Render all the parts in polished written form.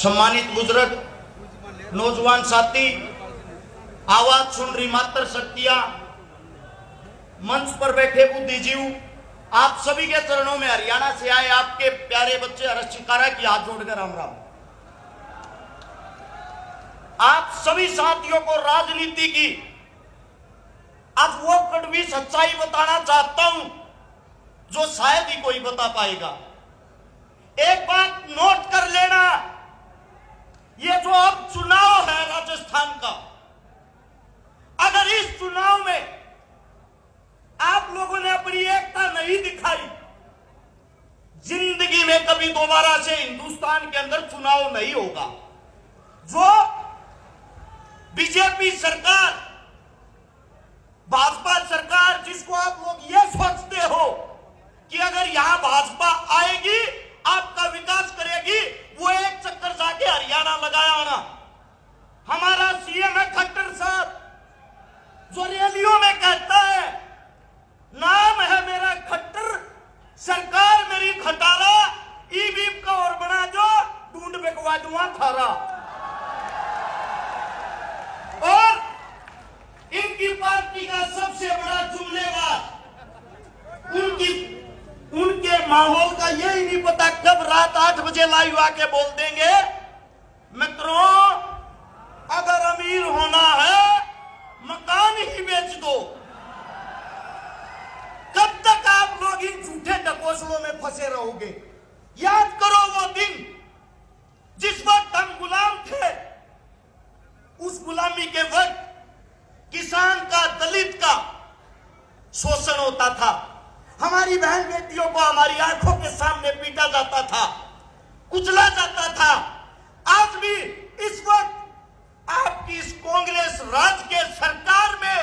सम्मानित बुजुर्ग, नौजवान साथी, आवाज सुन रही मात्र शक्तियां, मंच पर बैठे बुद्धिजीव, आप सभी के चरणों में हरियाणा से आए आपके प्यारे बच्चे हर्ष शिकारा की हाथ जोड़कर राम राम। आप सभी साथियों को राजनीति की आज वो कड़वी सच्चाई बताना चाहता हूं जो शायद ही कोई बता पाएगा। एक बात नोट कर लेना, ये जो अब चुनाव है राजस्थान का, अगर इस चुनाव में आप लोगों ने अपनी एकता नहीं दिखाई, जिंदगी में कभी दोबारा से हिंदुस्तान के अंदर चुनाव नहीं होगा। जो बीजेपी सरकार, भाजपा सरकार, जिसको आप लोग ये सोचते हो कि अगर यहां भाजपा आएगी आपका विकास करेगी, वो एक चक्कर जाके हरियाणा लगाया होना। हमारा सीएम है खट्टर साहब, जो रैलियों में कहता है नाम है मेरा खट्टर, सरकार मेरी खटारा, ईवीएम का और बना जो ढूंढ बेकवा दूंगा थारा। और इनकी पार्टी का सबसे बड़ा जुमलेबाज, उनके माहौल का यही नहीं पता कब रात 8 बजे लाइव आके बोल देंगे मित्रों अगर अमीर होना है मकान ही बेच दो। कब तक आप लोग इन झूठे ढकोसलों में फंसे रहोगे? याद करो वो दिन जिस वक्त हम गुलाम थे, उस गुलामी के वक्त किसान का, दलित का शोषण होता था, हमारी बहन बेटियों को हमारी आंखों के सामने पीटा जाता था, कुचला जाता था। आज भी इस वक्त आपकी इस कांग्रेस राज के सरकार में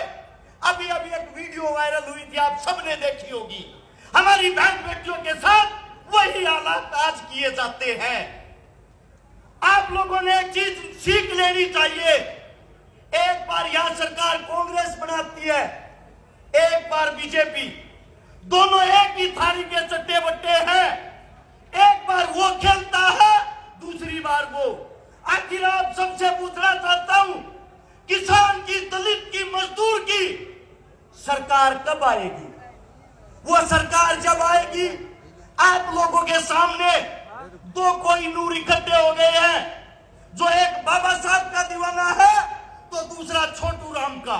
अभी एक वीडियो वायरल हुई थी, आप सबने देखी होगी, हमारी बहन बेटियों के साथ वही हालात आज किए जाते हैं। आप लोगों ने एक चीज सीख लेनी चाहिए, एक बार यहां सरकार कांग्रेस बनाती है, एक बार बीजेपी, दोनों एक ही थाली के चट्टे बट्टे हैं। एक बार वो खेलता है, दूसरी बार वो। आखिर आप सबसे पूछना चाहता हूं, किसान की, दलित की, मजदूर की सरकार कब आएगी? वो सरकार जब आएगी, आप लोगों के सामने दो कोई नूर इकट्ठे हो गए हैं, जो एक बाबा साहब का दीवाना है तो दूसरा छोटू राम का।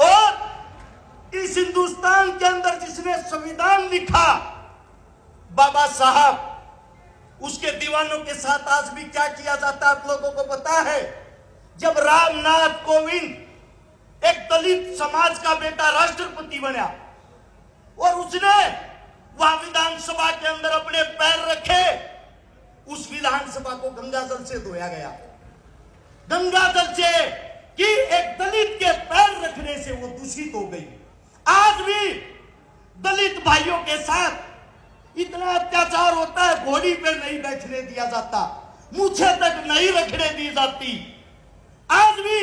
और इस हिंदुस्तान के अंदर जिसने संविधान लिखा, बाबा साहब, उसके दीवानों के साथ आज भी क्या किया जाता है आप लोगों को पता है? जब रामनाथ कोविंद एक दलित समाज का बेटा राष्ट्रपति बना और उसने वहां विधानसभा के अंदर अपने पैर रखे, उस विधानसभा को गंगाजल से धोया गया। गंगाजल से कि एक दलित के पैर रखने से वो दूषित हो गई। आज भी दलित भाइयों के साथ इतना अत्याचार होता है, घोड़ी पे नहीं बैठने दिया जाता, मूछे तक नहीं रखने दी जाती। आज भी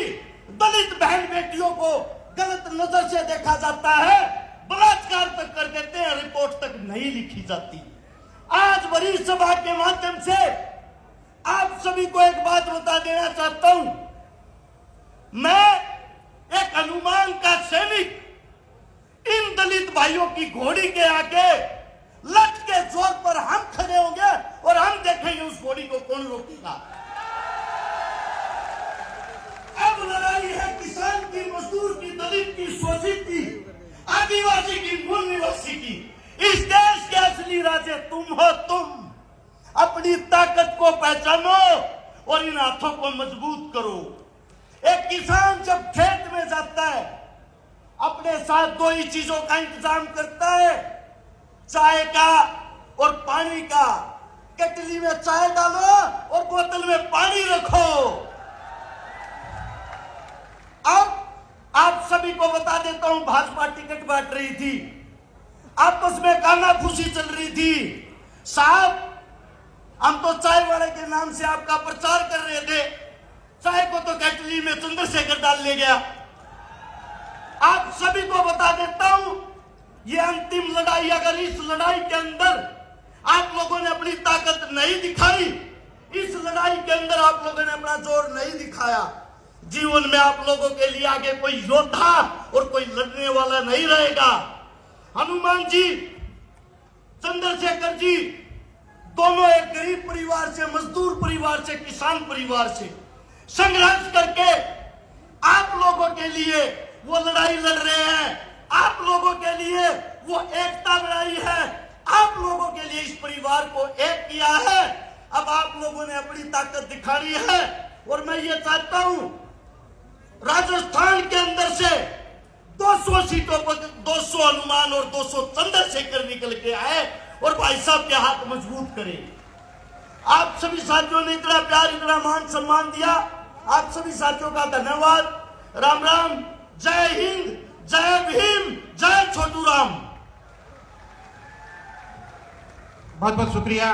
दलित बहन बेटियों को गलत नजर से देखा जाता है, बलात्कार तक कर देते हैं, रिपोर्ट तक नहीं लिखी जाती। आज बड़ी सभा के माध्यम से आप सभी को एक बात बता देना चाहता हूं, मैं एक हनुमान का सैनिक, इन दलित भाइयों की घोड़ी के आगे लट के जोर पर हम खड़े होंगे और हम देखेंगे उस घोड़ी को कौन रोकेगा। अब लड़ाई है किसान की, मजदूर की, दलित की, शोषित की, आदिवासी की, मूल निवासी की। इस देश के असली राजे तुम हो। तुम अपनी ताकत को पहचानो और इन हाथों को मजबूत करो। एक किसान जब खेत में जाता है, अपने साथ दो ही चीजों का इंतजाम करता है, चाय का और पानी का। केतली में चाय डालो और बोतल में पानी रखो। अब आप सभी को बता देता हूं, भाजपा टिकट बांट रही थी, आपस में कानाफूसी चल रही थी। साहब, हम तो चाय वाले के नाम से आपका प्रचार कर रहे थे, चाय को तो केतली में चंद्रशेखर डाल ले गया। आप सभी को बता देता हूं, ये अंतिम लड़ाई, अगर इस लड़ाई के अंदर आप लोगों ने अपनी ताकत नहीं दिखाई, इस लड़ाई के अंदर आप लोगों ने अपना जोर नहीं दिखाया। जीवन में आप लोगों के लिए आगे कोई योद्धा और कोई लड़ने वाला नहीं रहेगा। हनुमान जी, चंद्रशेखर जी दोनों एक गरीब परिवार से, मजदूर परिवार से, किसान परिवार से संघर्ष करके आप लोगों के लिए वो लड़ाई लड़ रहे हैं। आप लोगों के लिए वो एकता लड़ाई है। आप लोगों के लिए इस परिवार को एक किया है। अब आप लोगों ने अपनी ताकत दिखानी है और मैं ये चाहता हूं राजस्थान के अंदर से 200 सीटों पर 200 हनुमान और 200 चंद्रशेखर निकल के आए और भाई साहब के हाथ मजबूत करें। आप सभी साथियों ने इतना प्यार, इतना मान सम्मान दिया, आप सभी साथियों का धन्यवाद। राम राम, जय हिंद, जय भीम, जय छोटू राम। बहुत बहुत शुक्रिया।